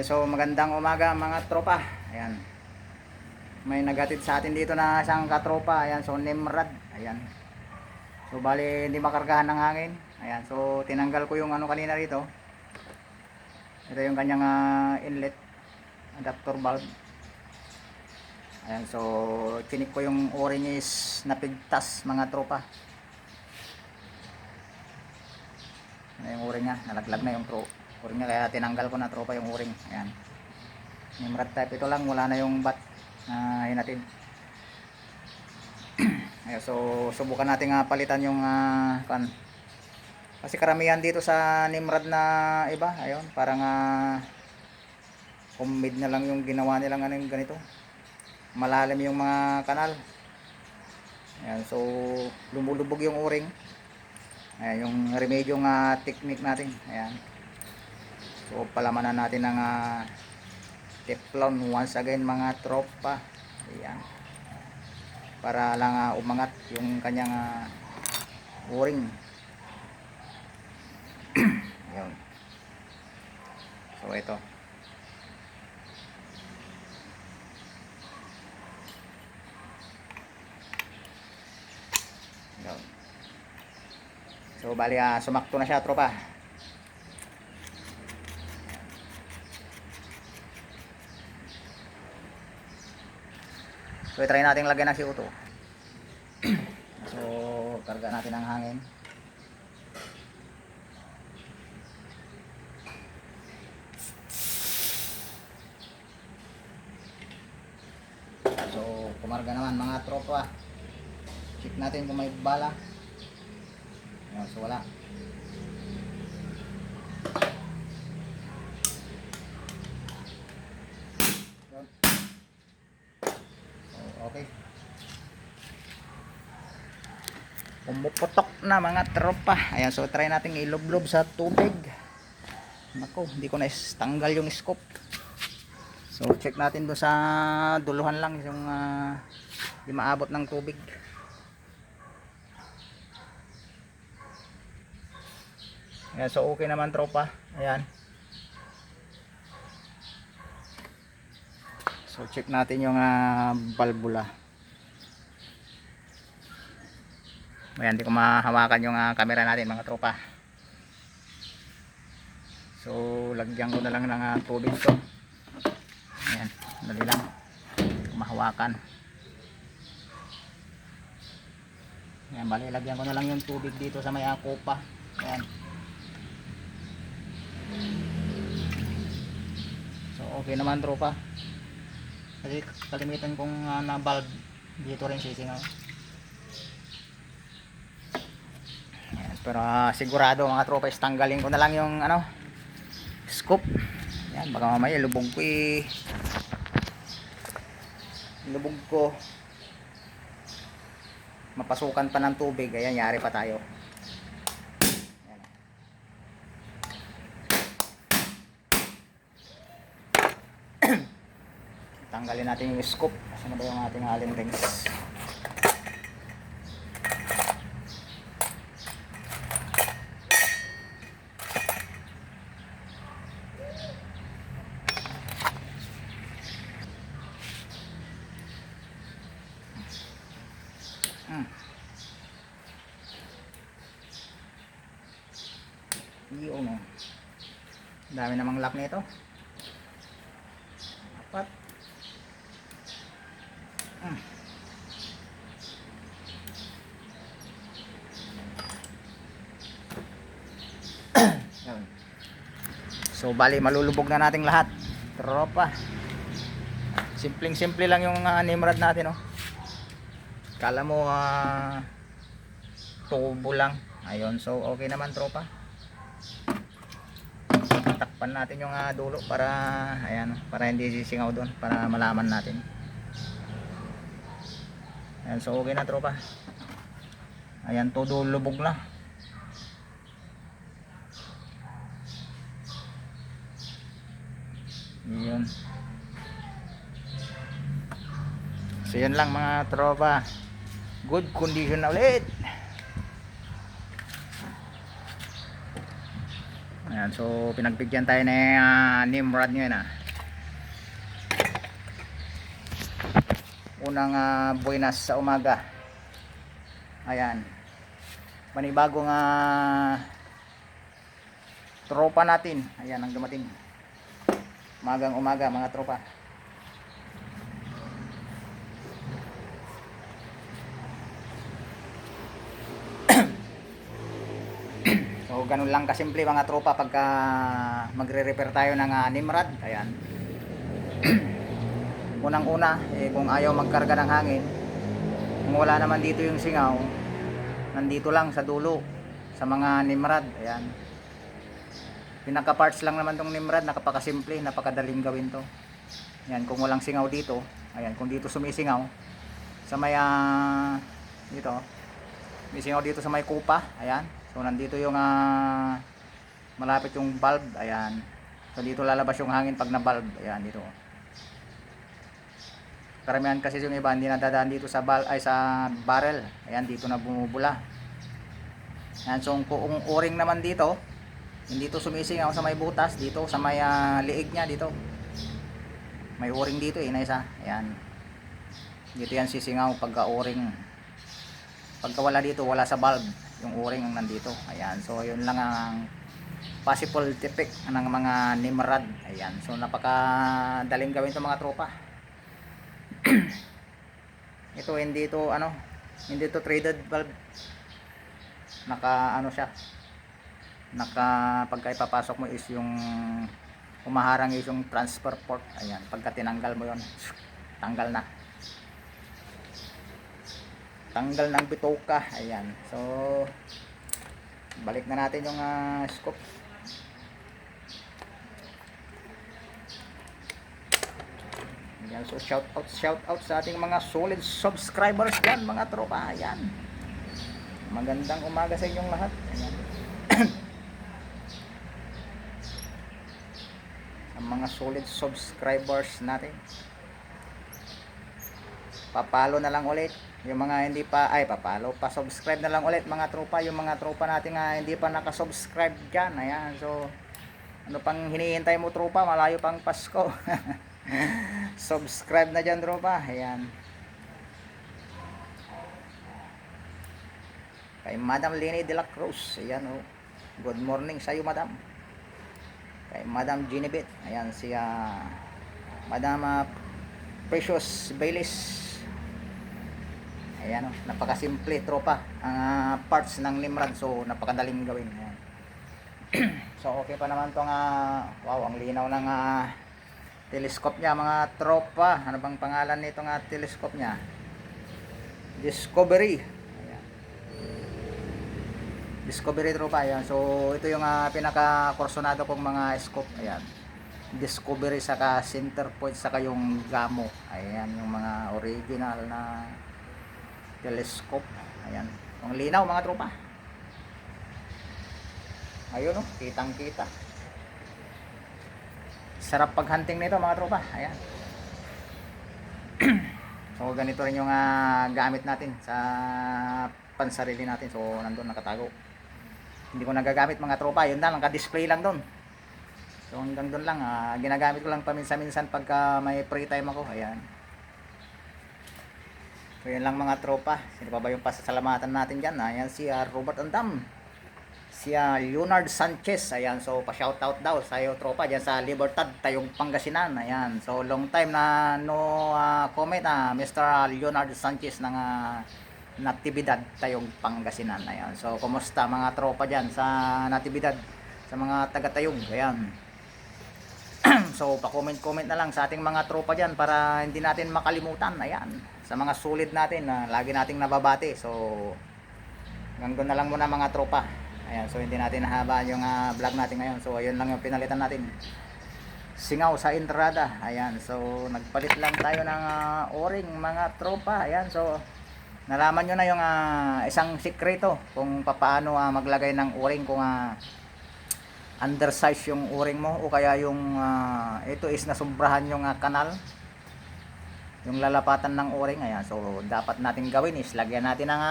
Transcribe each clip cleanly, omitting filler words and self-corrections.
So magandang umaga mga tropa. Ayan. May naghatid sa atin dito na isang katropa. Ayan, so Nimrod. Ayan. So bali hindi makargahan ng hangin. Ayan, so tinanggal ko yung ano kanina rito. Ito yung kanyang inlet adapter valve. Ayan, so chinik ko yung o-ring is napigtas mga tropa. Ayan yung o-ring niya, nalaglag na yung o-ring niya, kaya tinanggal ko na tropa yung o-ring. Ayan. Nimrod type ito lang, wala na yung bat na hinatid. Ayan, so subukan natin palitan yung kan. Kasi karamihan dito sa Nimrod na iba, ayun, parang homemade na lang yung ginawa nilang ano yung ganito. Malalim yung mga kanal. Ayan, so lumulubog yung o-ring. Ayan, yung remedyong technique natin. Ayan. So palamanan natin ng Teflon once again mga tropa. Ayan. Para lang umangat yung kanyang o-ring. Ayan. So ito. Ayan. So bali sumakto na siya tropa. So try natin lagyan ng CO2. So karga natin ang hangin. So kumarga naman mga tropa. Check natin kung may bala. Ayan, so wala. Okay. Pumuputok na mga tropa. Ayan, so try natin ilublob sa tubig. Nako, hindi ko na tanggal yung scoop. So check natin doon sa duluhan lang yung di maabot ng tubig. Ayan, so okay naman tropa. Ayan. So check natin yung valvula. Ayan, hindi ko mahawakan yung camera natin mga tropa. So lagyan ko na lang ng tubig to. Ayan, dali lang. Hindi ko mahawakan. Ayan, bali lagyan ko na lang yung tubig dito sa may kopa. Ayan. So okay naman tropa. Kasi kalimitan kong na valve dito rin sisingaw. Ayan, pero sigurado mga tropa is tanggalin ko na lang yung scoop. Ayan, baka mamaya lubog ko mapasukan pa ng tubig. Ayan, yari pa tayo. Tanggalin natin yung scoop. Ano ba yung ating allen rings? Yun o. Dami namang lock nito. Apat. So bali malulubog na nating lahat tropa. Simpleng simple lang yung Nimrod natin kala mo tubo lang. Ayun, so okay naman tropa. Takpan natin yung dulo para ayan, para hindi sisingaw doon, para malaman natin. Ayan, so okay na tropa. Ayan, todo lubog na. Yun. So yun lang mga tropa. Good condition na ulit. Ayan, so pinagbigyan tayo ni Nimrod ngayon unang buenas sa umaga. Ayan, panibagong tropa natin, ayan ang dumating. Umagang umaga mga tropa. So ganun lang kasimple mga tropa pagka magre-repair tayo ng Nimrod. Ayan. Unang una kung ayaw magkarga ng hangin, kung wala naman dito yung singaw, nandito lang sa dulo sa mga Nimrod. Ayan, pinaka parts lang naman tong Nimrod, napakasimple, napakadaling gawin to. Ayan, kung walang singaw dito, ayan, kung dito sumisingaw sa may dito may singaw dito sa may kupa. Ayan, so nandito yung malapit yung valve. Ayan, so dito lalabas yung hangin pag na valve. Ayan, dito karamihan kasi yung iba hindi nadadaan dito sa sa barrel. Ayan, dito na bumubula. Ayan, so kung o-ring naman dito, hindi to sumisingaw sa may butas, dito sa may liig nya dito. May o-ring dito na isa. Ayan, dito yan sisingaw pagka o-ring. Pagka wala dito, wala sa valve, yung o-ring ang nandito. Ayan, so yun lang ang possible defect ng mga Nimrod. Ayan, so napakadaling gawin to mga tropa. Ito hindi to threaded valve, naka siya, pagka ipapasok mo is yung umaharang is yung transfer port. Ayan, pagka tinanggal mo yon, tanggal ng bitoka. Ayan, so balik na natin yung scoop. Ayan, so shout out sa ating mga solid subscribers dyan mga tropa. Ayan, magandang umaga sa inyong lahat. Ayan. Ang mga solid subscribers natin, papalo na lang ulit. Yung mga hindi pa papalo, pa-subscribe na lang ulit mga tropa. Yung mga tropa natin hindi pa nakasubscribe dyan. Ayan, so ano pang hinihintay mo tropa, malayo pang Pasko. Subscribe na dyan tropa. Ayan, kay Madam Lini de la Cruz. Ayan, good morning sa iyo madam. Kay Madam Ginibit. Ayan, si Madam Precious Baylis. Ayan, napakasimple tropa ang parts ng Nimrod, so napakadaling gawin. Ayan. So okay pa naman tong wow, ang linaw ng telescope niya mga tropa. Ano bang pangalan nito telescope niya? Discovery. Ayan, Discovery tropa. Ayan, so ito yung pinaka-kursonado kong mga scope. Ayan, Discovery saka center point saka yung Gamo. Ayan, yung mga original na telescope. Ayan, ang linaw mga tropa. Ayun kitang kita. Sarap paghunting nito mga tropa. Ayan. So ganito rin yung gamit natin sa pansarili natin. So nandun nakatago. Hindi ko nagagamit mga tropa. Yun lang, naka-display lang doon. So hanggang doon lang. Ginagamit ko lang paminsan-minsan pagka may free time ako. Ayan. So yun lang mga tropa. Sino pa ba yung pasasalamatan natin dyan? Ayan, si Robert Andam, si Leonard Sanchez. Ayan, so pa-shoutout daw sa iyo tropa dyan sa Libertad, Tayong Pangasinan. Ayan, so long time na no comment Mr. Leonard Sanchez ng Natividad, Tayong Pangasinan. Ayan, so kumusta mga tropa dyan sa Natividad, sa mga taga-Tayong. Ayan. So pa-comment na lang sa ating mga tropa dyan para hindi natin makalimutan. Ayan, sa mga solid natin na lagi nating nababati. So hanggang na lang muna mga tropa. Ayan, so hindi natin nahabaan yung vlog natin ngayon. So ayun lang yung pinalitan natin, singaw sa entrada. Ayan, so nagpalit lang tayo ng o-ring mga tropa. Ayan, so nalaman nyo na yung isang sikreto kung paano maglagay ng o-ring kung undersize yung o-ring mo o kaya yung ito is nasumbrahan yung kanal, yung lalapatan ng o-ring. Ayan, so dapat natin gawin is lagyan natin ng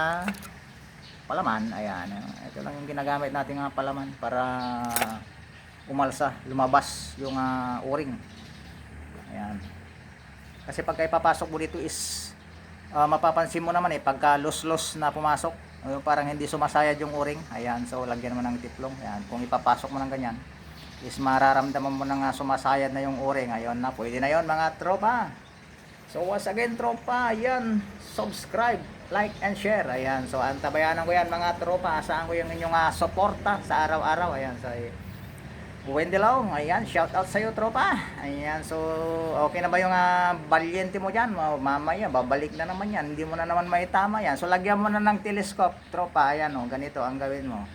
palaman. Ayan, ito lang yung ginagamit natin palaman para umalsa, lumabas yung o-ring. Ayan. Kasi pagka ipapasok mo dito is mapapansin mo naman pagka los na pumasok, yung parang hindi sumasayad yung o-ring. Ayan, so lagyan mo ng tiplong. Ayan, kung ipapasok mo ng ganyan is mararamdaman mo na sumasayad na yung o-ring. Ayun na, pwede na yon mga tropa. So once again tropa, ayan, subscribe, like and share. Ayan, so antabayanan ko yan mga tropa. Asahan ko yung inyong suporta sa araw-araw. Ayan, so Wendy Long, ayan, shout out sa iyo tropa. Ayan, so okay na ba yung balyente mo diyan? Mamaya babalik na naman yan. Hindi mo na naman maitama yan. So lagyan mo na ng telescope tropa. Ayan ganito ang gawin mo.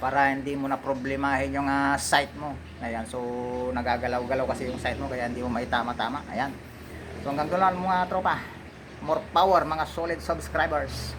Para hindi mo na problemahin yung sight mo. Ayan, so nagagalaw-galaw kasi yung sight mo kaya hindi mo maitama-tama. Ayan. So hanggang doon lang mga tropa. More power mga solid subscribers.